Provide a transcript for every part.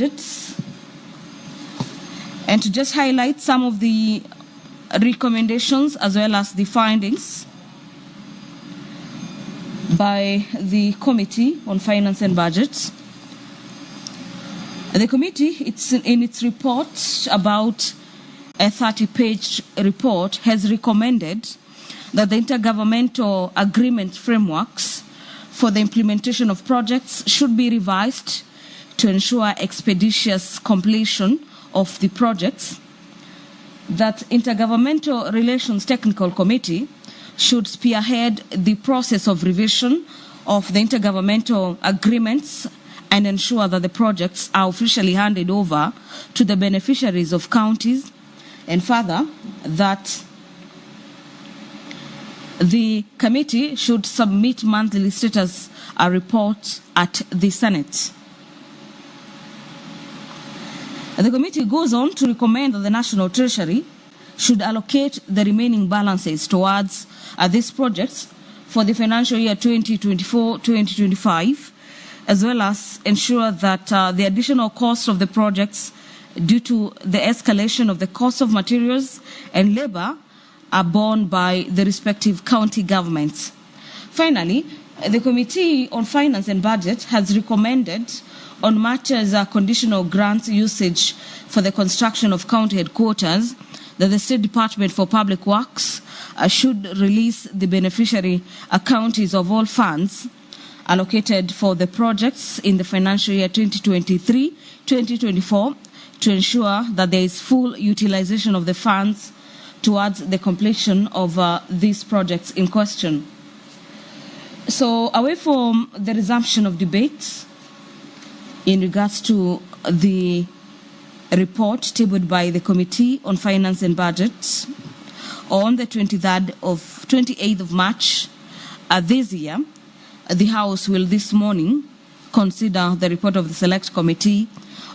budgets, and to just highlight some of the recommendations as well as the findings by the Committee on Finance and Budgets. The committee, in its report, about a 30-page report, has recommended that the intergovernmental agreement frameworks for the implementation of projects should be revised to ensure expeditious completion of the projects, that Intergovernmental Relations Technical Committee should spearhead the process of revision of the intergovernmental agreements and ensure that the projects are officially handed over to the beneficiaries of counties, and further, that the committee should submit monthly status reports at the Senate. The committee goes on to recommend that the National Treasury should allocate the remaining balances towards these projects for the financial year 2024-2025, as well as ensure that the additional cost of the projects due to the escalation of the cost of materials and labor are borne by the respective county governments. Finally, the Committee on Finance and Budget has recommended on matters conditional grants usage for the construction of county headquarters that the State Department for Public Works should release the beneficiary counties of all funds allocated for the projects in the financial year 2023-2024 to ensure that there is full utilization of the funds towards the completion of these projects in question. So, away from the resumption of debates in regards to the report tabled by the Committee on Finance and Budget on the 28th of March this year, the House will this morning consider the report of the Select Committee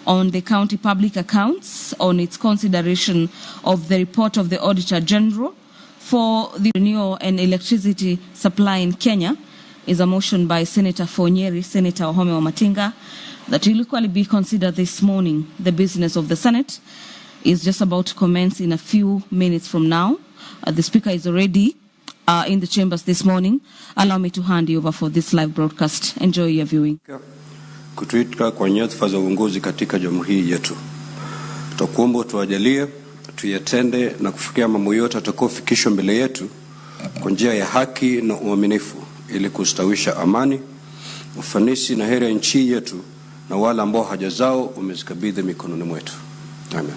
on the County Public Accounts on its consideration of the report of the Auditor General for the renewal and electricity supply in Kenya. Is a motion by Senator Fonyeri, Senator Wahome Wamatinga, that will equally be considered this morning. The business of the Senate is just about to commence in a few minutes from now. The Speaker is already in the chambers this morning. Allow me to hand you over for this live broadcast. Enjoy your viewing. Kutuita kwa nyadhifa za uongozi katika jamhuri hii yetu. Tutakuomba tuwajalie, tuyatende na kufikia mambo yote atakayofikishwa mbele yetu kwa njia ya haki na uaminifu, ili kustawisha amani, ufanisi na heri ya nchi yetu na wale ambao haja zao umezikabidhi mikononi mwetu. Amen.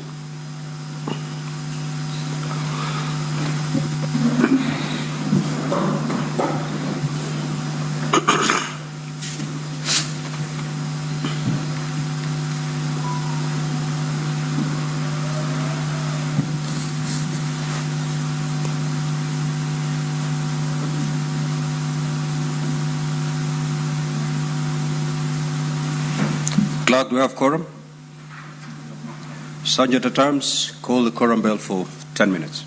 Clerk, do we have quorum? Sergeant at Arms, call the quorum bell for 10 minutes.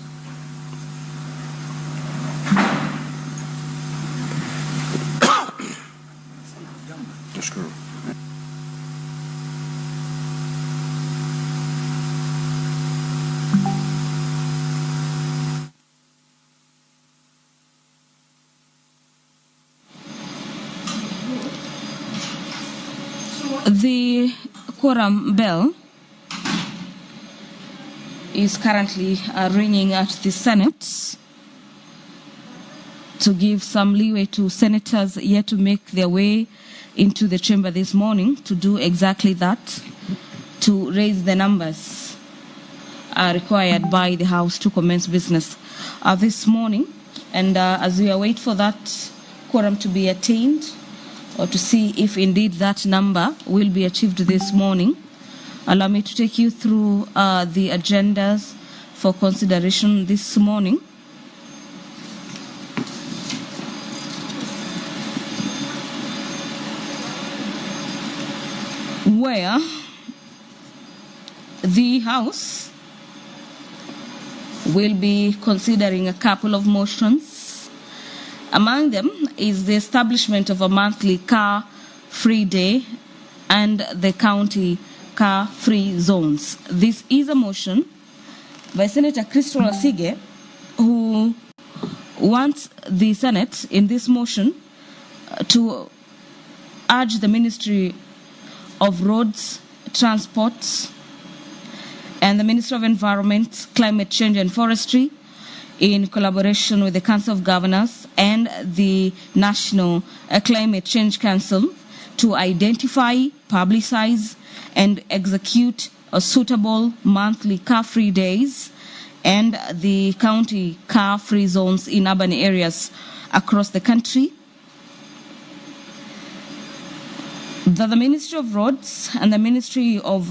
The quorum bell is currently ringing at the Senate to give some leeway to senators yet to make their way into the chamber this morning to do exactly that, to raise the numbers required by the House to commence business this morning. And as we await for that quorum to be attained, or to see if indeed that number will be achieved this morning, allow me to take you through the agendas for consideration this morning. Where the House will be considering a couple of motions. Among them is the establishment of a monthly car-free day and the county car-free zones. This is a motion by Senator Crystal Asige, who wants the Senate in this motion to urge the Ministry of Roads, Transport, and the Ministry of Environment, Climate Change and Forestry, in collaboration with the Council of Governors and the National Climate Change Council, to identify, publicize, and execute a suitable monthly car-free days and the county car-free zones in urban areas across the country. That the Ministry of Roads and the Ministry of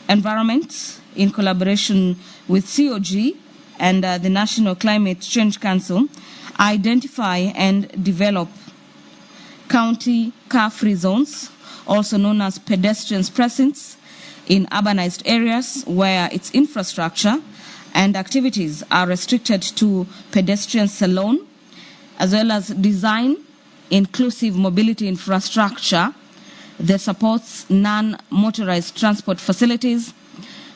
Environment, in collaboration with COG and the National Climate Change Council, identify and develop county car-free zones, also known as pedestrian precincts, in urbanized areas where its infrastructure and activities are restricted to pedestrians alone, as well as design inclusive mobility infrastructure that supports non-motorized transport facilities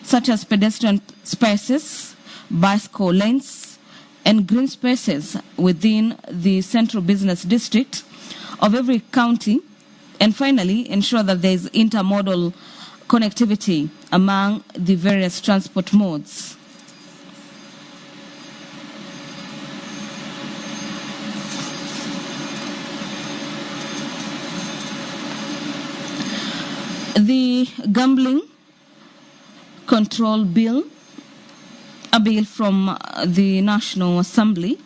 such as pedestrian spaces, bicycle lanes, and green spaces within the central business district of every county, and finally ensure that there is intermodal connectivity among the various transport modes. The Gambling Control Bill, a bill from the National Assembly,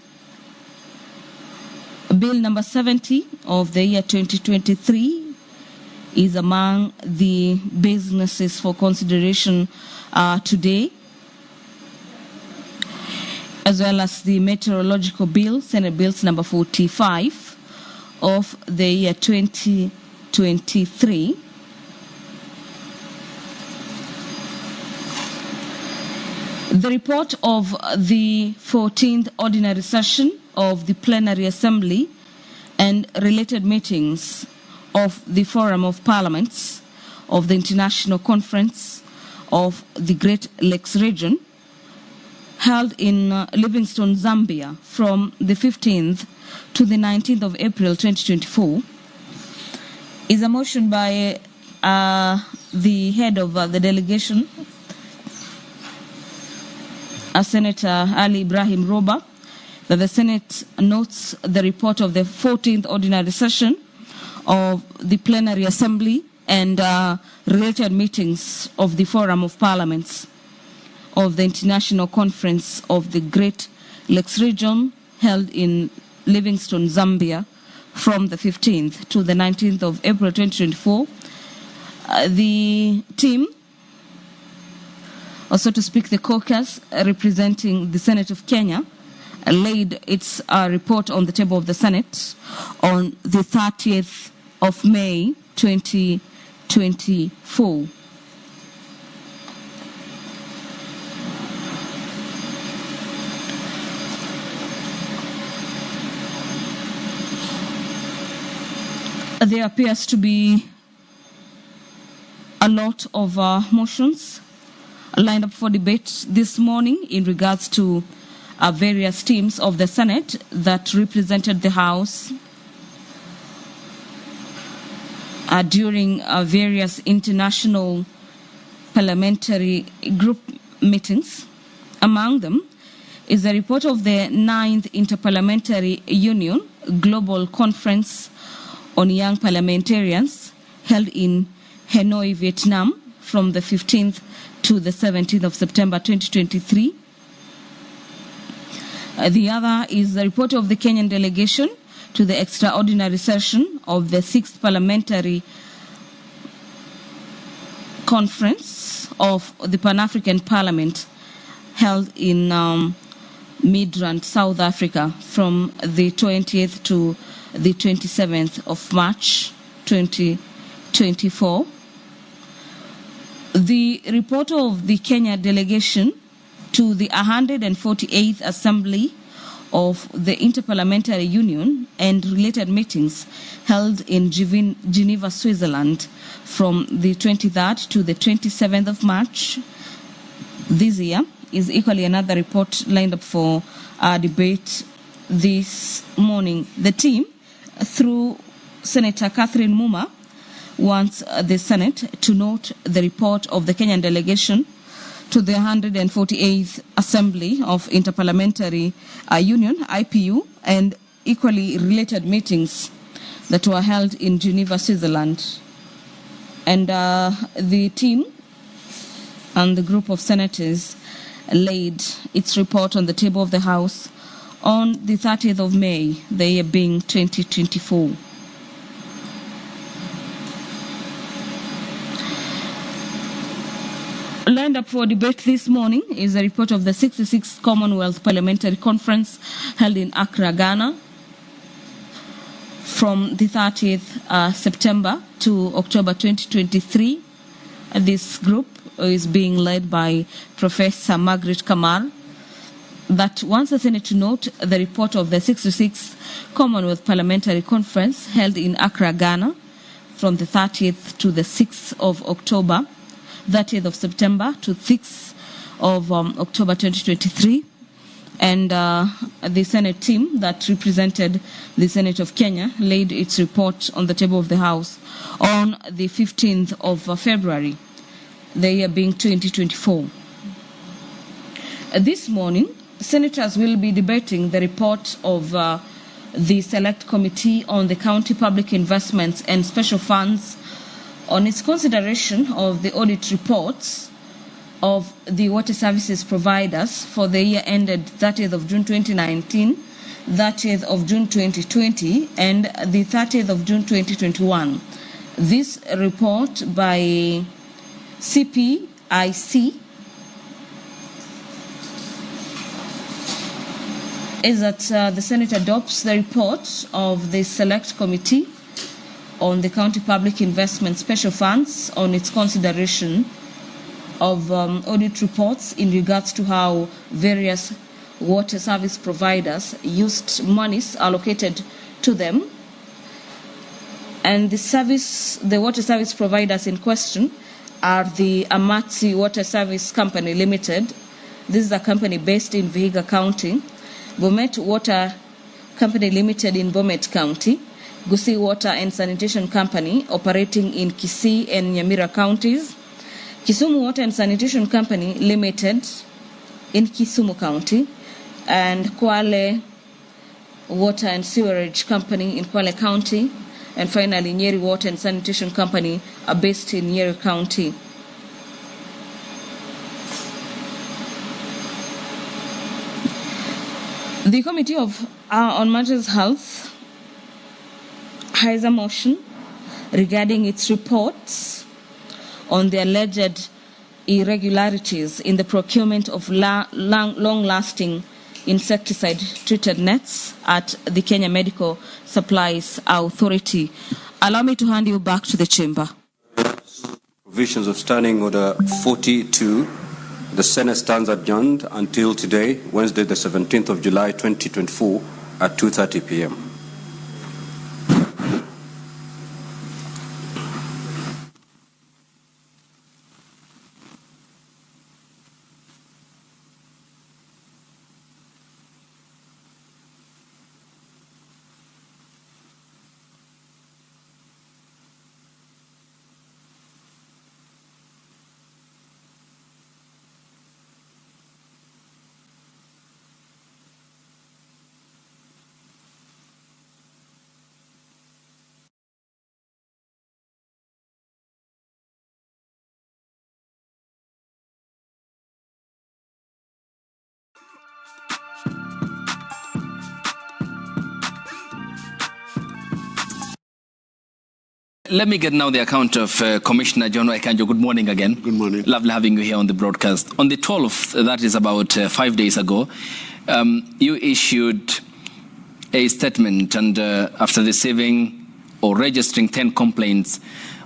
Bill number 70 of the year 2023, is among the businesses for consideration today, as well as the Meteorological Bill, Senate Bills number 45 of the year 2023. The report of the 14th Ordinary Session of the Plenary Assembly and related meetings of the Forum of Parliaments of the International Conference of the Great Lakes Region, held in Livingstone, Zambia, from the 15th to the 19th of April 2024, is a motion by the head of the delegation, Senator Ali Ibrahim Roba, that the Senate notes the report of the 14th Ordinary Session of the Plenary Assembly and related meetings of the Forum of Parliaments of the International Conference of the Great Lakes Region, held in Livingstone, Zambia, from the 15th to the 19th of April 2024. The team, or so to speak, the caucus representing the Senate of Kenya, laid its report on the table of the Senate on the 30th of May 2024. There appears to be a lot of motions lined up for debate this morning in regards to various teams of the Senate that represented the House during various international parliamentary group meetings. Among them is a report of the 9th Interparliamentary Union Global Conference on Young Parliamentarians, held in Hanoi, Vietnam, from the 15th to the 17th of September 2023. The other is the report of the Kenyan delegation to the extraordinary session of the 6th Parliamentary Conference of the Pan-African Parliament, held in Midrand, South Africa, from the 20th to the 27th of March 2024. The report of the Kenya delegation to the 148th Assembly of the Interparliamentary Union and related meetings held in Geneva, Switzerland from the 23rd to the 27th of March this year is equally another report lined up for debate this morning. The team, through Senator Catherine Muma, wants the Senate to note the report of the Kenyan delegation to the 148th Assembly of Interparliamentary Union, IPU, and equally related meetings that were held in Geneva, Switzerland. And the team and the group of senators laid its report on the table of the House on the 30th of May, the year being 2024. Lined up for debate this morning is a report of the 66th Commonwealth Parliamentary Conference held in Accra, Ghana from the 30th September to October 2023. This group is being led by Professor Margaret Kamar, that wants the Senate to note the report of the 66th Commonwealth Parliamentary Conference held in Accra, Ghana from the 30th to the 6th of October, 30th of September to 6th of October 2023. And the Senate team that represented the Senate of Kenya laid its report on the table of the House on the 15th of February, the year being 2024. This morning, senators will be debating the report of the Select Committee on the County Public Investments and Special Funds on its consideration of the audit reports of the water services providers for the year ended 30th of June 2019, 30th of June 2020, and the 30th of June 2021. This report by CPIC is that the Senate adopts the report of the Select Committee on the County Public Investment Special Funds on its consideration of audit reports in regards to how various water service providers used monies allocated to them. And the water service providers in question are the Amatsi Water Service Company Limited. This is a company based in Vihiga County. Bomet Water Company Limited in Bomet County, Gusii Water and Sanitation Company operating in Kisii and Nyamira counties, Kisumu Water and Sanitation Company Limited in Kisumu County, and Kwale Water and Sewerage Company in Kwale County, and finally Nyeri Water and Sanitation Company are based in Nyeri County. The Committee on Matters Health has a motion regarding its reports on the alleged irregularities in the procurement of long-lasting insecticide-treated nets at the Kenya Medical Supplies Authority. Allow me to hand you back to the chamber. Provisions of Standing Order 42. The Senate stands adjourned until today, Wednesday, the 17th of July, 2024, at 2:30 p.m. Let me get now the account of Commissioner John Waikanjo. Good morning again. Good morning. Lovely having you here on the broadcast. On the 12th, that is about 5 days ago, you issued a statement and after receiving or registering 10 complaints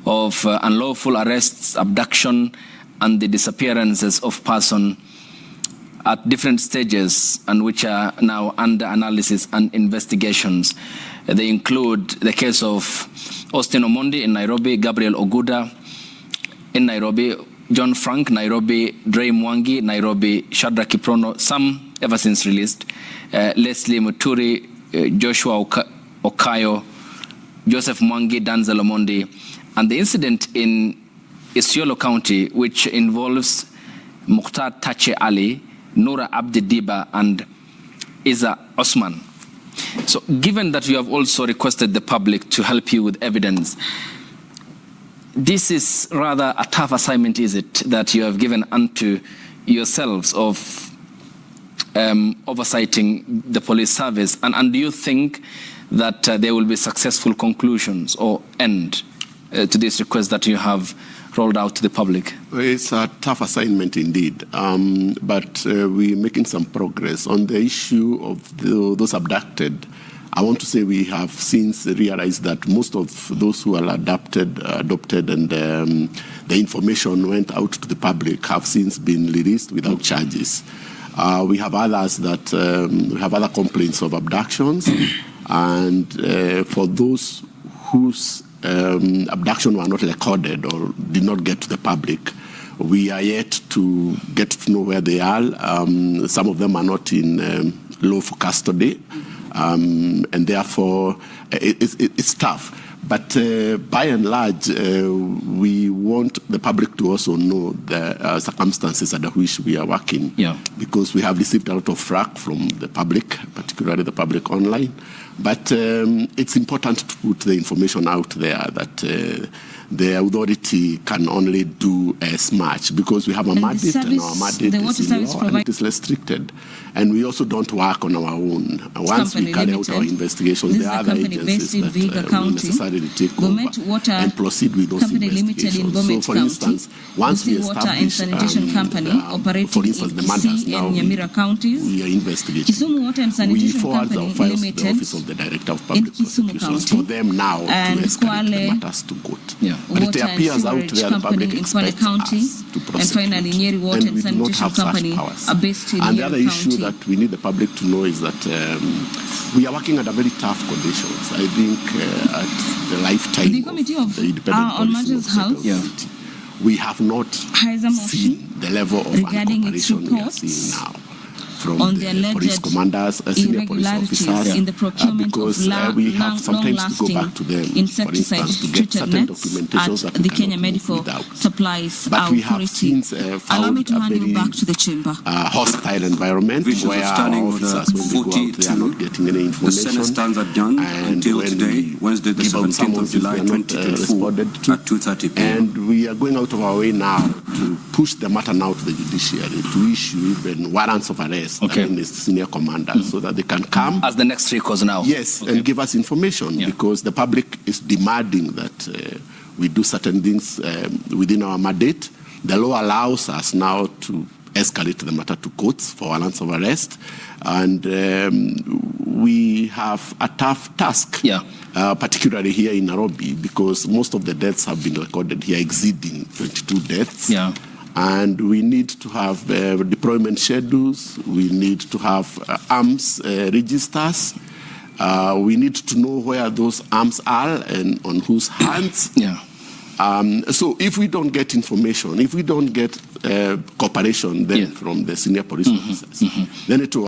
of unlawful arrests, abduction, and the disappearances of person at different stages and which are now under analysis and investigations. They include the case of Austin Omondi in Nairobi, Gabriel Oguda in Nairobi, John Frank, Nairobi, Dre Mwangi, Nairobi, Shadrack Kiprono, some ever since released, Leslie Muturi, Joshua Okayo, Joseph Mwangi, Danzel Omondi, and the incident in Isiolo County, which involves Mukhtar Tache Ali, Noura Abdi Diba, and Isa Osman. So given that you have also requested the public to help you with evidence, this is rather a tough assignment, is it, that you have given unto yourselves of oversighting the police service? And do you think that there will be successful conclusions or end to this request that you have rolled out to the public? It's a tough assignment indeed, but we're making some progress. On the issue of those abducted, I want to say we have since realized that most of those who are adopted and the information went out to the public have since been released without charges. We have others that we have other complaints of abductions, and for those whose abduction were not recorded or did not get to the public, we are yet to get to know where they are. Some of them are not in lawful custody. And therefore, it's tough. But by and large, we want the public to also know the circumstances under which we are working. Yeah. Because we have received a lot of flack from the public, particularly the public online. But it's important to put the information out there that the authority can only do as much, because we have a mandate, and our mandate is in law, and it is restricted. And we also don't work on our own. Once we carry out our investigations, there are other agencies that will necessarily take over and proceed with those investigations. So, for instance, once we establish, for instance, the matters now, we are investigating. We forward our files to the Office of the Director of Public Prosecutions for them now to escalate the matters to court. Yeah. But it appears out there the public expects us to prosecute, and we do not have such powers. And the other issue that we need the public to know is that we are working under very tough conditions. I think at the lifetime of the Independent Police Authority, we have not seen the level of uncooperation we are seeing now from the police commanders, senior police officers, because we have sometimes to go back to them, for instance, to get certain documentations that we cannot move without. But we have since found a very hostile environment where our officers, when they go out, they are not getting any information, and when we give out summons, we are not responded to. At 2:30 p.m. And we are going out of our way now to push the matter now to the judiciary to issue even warrants of arrest against senior commanders, so that they can come as the next recourse now. Yes, and give us information, because the public is demanding that we do certain things within our mandate. The law allows us now to escalate the matter to courts for warrants of arrest, and we have a tough task, particularly here in Nairobi, because most of the deaths have been recorded here, exceeding 22 deaths. Yeah. And we need to have deployment schedules. We need to have arms registers. We need to know where those arms are and on whose hands. Yeah. So if we don't get information, if we don't get cooperation then from the senior police officers, then it will